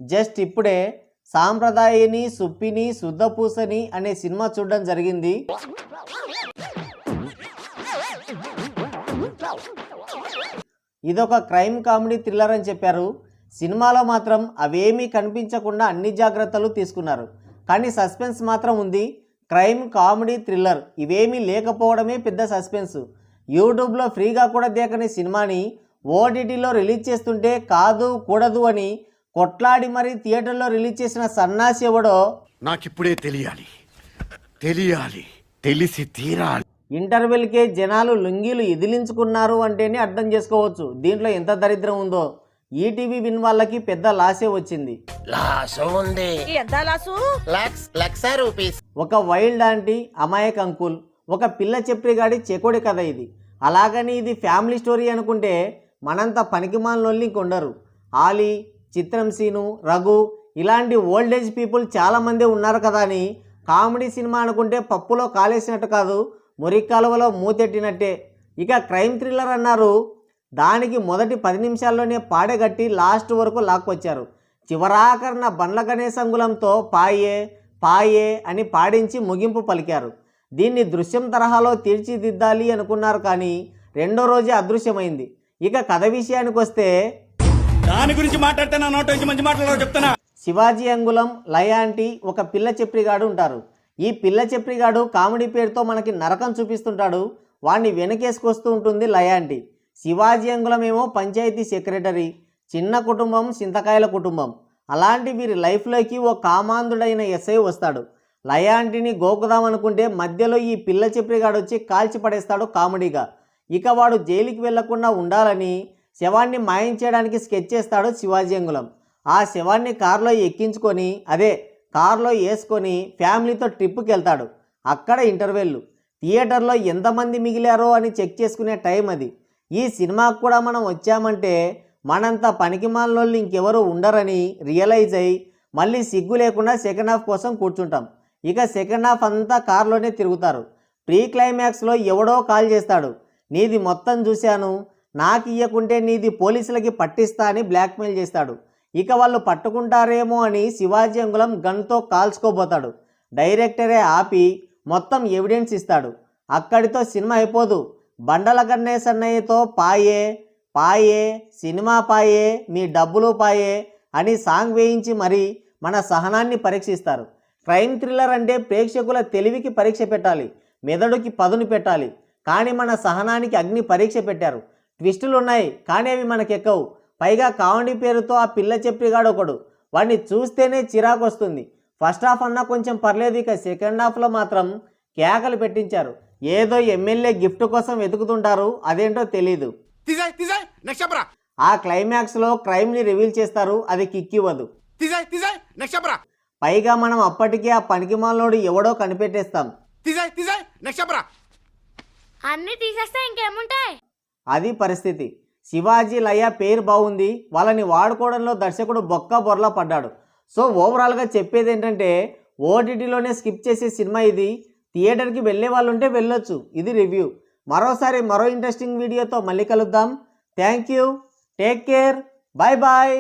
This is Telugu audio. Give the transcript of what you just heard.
జస్ట్ ఇప్పుడే సాంప్రదాయని సుప్పిని శుద్ధపూసని అనే సినిమా చూడడం జరిగింది. ఇదొక క్రైమ్ కామెడీ థ్రిల్లర్ అని చెప్పారు. సినిమాలో మాత్రం అవేమీ కనిపించకుండా అన్ని జాగ్రత్తలు తీసుకున్నారు. కానీ సస్పెన్స్ మాత్రం ఉంది. క్రైమ్ కామెడీ థ్రిల్లర్ ఇవేమీ లేకపోవడమే పెద్ద సస్పెన్స్. యూట్యూబ్లో ఫ్రీగా కూడా దేకని సినిమాని ఓటీటీలో రిలీజ్ చేస్తుంటే కాదు కూడదు అని కొట్లాడి మరీ థియేటర్లో రిలీజ్ చేసిన సన్నాసి ఎవడో నాకిప్పుడే తెలిసి తీరాలి. ఇంటర్వెల్కే జనాలు లుంగీలు ఇదిలించుకున్నారు అంటేనే అర్థం చేసుకోవచ్చు దీంట్లో ఎంత దరిద్రం ఉందో. ఈటీవీ విన్ వాళ్ళకి పెద్ద లాసే వచ్చింది. ఒక వైల్డ్ ఆంటీ, అమాయక్ అంకుల్, ఒక పిల్ల చెప్రిగాడి చెకోడి కథ ఇది. అలాగని ఇది ఫ్యామిలీ స్టోరీ అనుకుంటే మనంత పనికిమాలినోళ్ళు ఇంకొండరు. ఆలీ, చిత్రం సీను, రఘు ఇలాంటి ఓల్డేజ్ పీపుల్ చాలామంది ఉన్నారు కదా అని కామెడీ సినిమా అనుకుంటే పప్పులో కాలేసినట్టు కాదు, మురికాలువలో మూతెట్టినట్టే. ఇక క్రైమ్ థ్రిల్లర్ అన్నారు, దానికి మొదటి 10 నిమిషాల్లోనే పాడగట్టి లాస్ట్ వరకు లాక్కొచ్చారు. చివరాకరణ బండ్ల గణేశ్ అంగుళంతో పాయే పాయే అని పాడించి ముగింపు పలికారు. దీన్ని దృశ్యం తరహాలో తీర్చిదిద్దాలి అనుకున్నారు కానీ రెండో రోజే అదృశ్యమైంది. ఇక కథ విషయానికి వస్తే దాని గురించి మాట్లాడితే నా నోట నుంచి మంచి మాట్లాడాలో చెప్తానా. శివాజీ అంగుళం, లయాంటి, ఒక పిల్ల చెప్రిగాడు ఉంటారు. ఈ పిల్ల చెప్రిగాడు కామెడీ పేరుతో మనకి నరకం చూపిస్తుంటాడు. వాడిని వెనకేసుకొస్తూ ఉంటుంది లయాంటి. శివాజీ అంగుళం ఏమో పంచాయతీ సెక్రటరీ. చిన్న కుటుంబం, చింతకాయల కుటుంబం. అలాంటి వీరి లైఫ్లోకి ఓ కామాంధుడైన ఎస్ఐ వస్తాడు. లయాంటిని గోకుదామనుకుంటే మధ్యలో ఈ పిల్ల చెప్రిగాడు వచ్చి కాల్చి పడేస్తాడు కామెడీగా. ఇక వాడు జైలుకి వెళ్లకుండా ఉండాలని శవాన్ని మాయం చేయడానికి స్కెచ్ చేస్తాడు శివాజీ అంగుళం. ఆ శవాన్ని కారులో ఎక్కించుకొని కారులో వేసుకొని ఫ్యామిలీతో ట్రిప్కి వెళ్తాడు. అక్కడ ఇంటర్వెల్లు. థియేటర్లో ఎంతమంది మిగిలారో అని చెక్ చేసుకునే టైం అది. ఈ సినిమాకు కూడా మనం వచ్చామంటే మనంత పనికిమాలినోళ్ళు ఇంకెవరు ఉండరని రియలైజ్ అయ్యి మళ్ళీ సిగ్గు లేకుండా సెకండ్ హాఫ్ కోసం కూర్చుంటాం. ఇక సెకండ్ హాఫ్ అంతా కారులోనే తిరుగుతారు. ప్రీ క్లైమాక్స్లో ఎవడో కాల్ చేస్తాడు, నీది మొత్తం చూశాను, నాకు ఇయ్యకుంటే నీది పోలీసులకి పట్టిస్తా అని బ్లాక్మెయిల్ చేస్తాడు. ఇక వాళ్ళు పట్టుకుంటారేమో అని శివాజీ అంగుళం గన్తో కాల్చుకోబోతాడు. డైరెక్టరే ఆపి మొత్తం ఎవిడెన్స్ ఇస్తాడు. అక్కడితో సినిమా అయిపోదు. బండల గణేశ్ అన్నయ్యతో పాయే పాయే సినిమా పాయే మీ డబ్బులు పాయే అని సాంగ్ వేయించి మరీ మన సహనాన్ని పరీక్షిస్తారు. క్రైమ్ థ్రిల్లర్ అంటే ప్రేక్షకుల తెలివికి పరీక్ష పెట్టాలి, మెదడుకి పదును పెట్టాలి. కానీ మన సహనానికి అగ్ని పరీక్ష పెట్టారు. ట్విస్టులు ఉన్నాయి కానీ అవి మనకెక్కవు. పైగా కామెడీ పేరుతో ఆ పిల్ల చెప్రిగాడు ఒకడు. వాడిని చూస్తేనే చిరాకు వస్తుంది. ఫస్ట్ హాఫ్ అన్నా కొంచెం పర్లేదు, ఇక సెకండ్ హాఫ్లో మాత్రం కేకలు పెట్టించారు. ఏదో ఎమ్మెల్యే గిఫ్ట్ కోసం వెతుకుతుంటారు, అదేంటో తెలీదు. ఆ క్లైమాక్స్లో క్రైమ్ని రివీల్ చేస్తారు, అది కిక్కివ్వదు. పైగా మనం అప్పటికే ఆ పనికిమాలోడు ఎవడో కనిపెట్టేస్తాం. అన్ని తీసేస్తే ఇంకేముంటాయి? అది పరిస్థితి. శివాజీ లయ పేరు బాగుంది, వాళ్ళని వాడుకోవడంలో దర్శకుడు బొక్క బొర్లా పడ్డాడు. సో ఓవరాల్గా చెప్పేది ఏంటంటే ఓటీటీలోనే స్కిప్ చేసే సినిమా ఇది. థియేటర్కి వెళ్ళే వాళ్ళు ఉంటే వెళ్ళొచ్చు. ఇది రివ్యూ. మరోసారి మరో ఇంట్రెస్టింగ్ వీడియోతో మళ్ళీ కలుద్దాం. Thank you, take care, bye bye.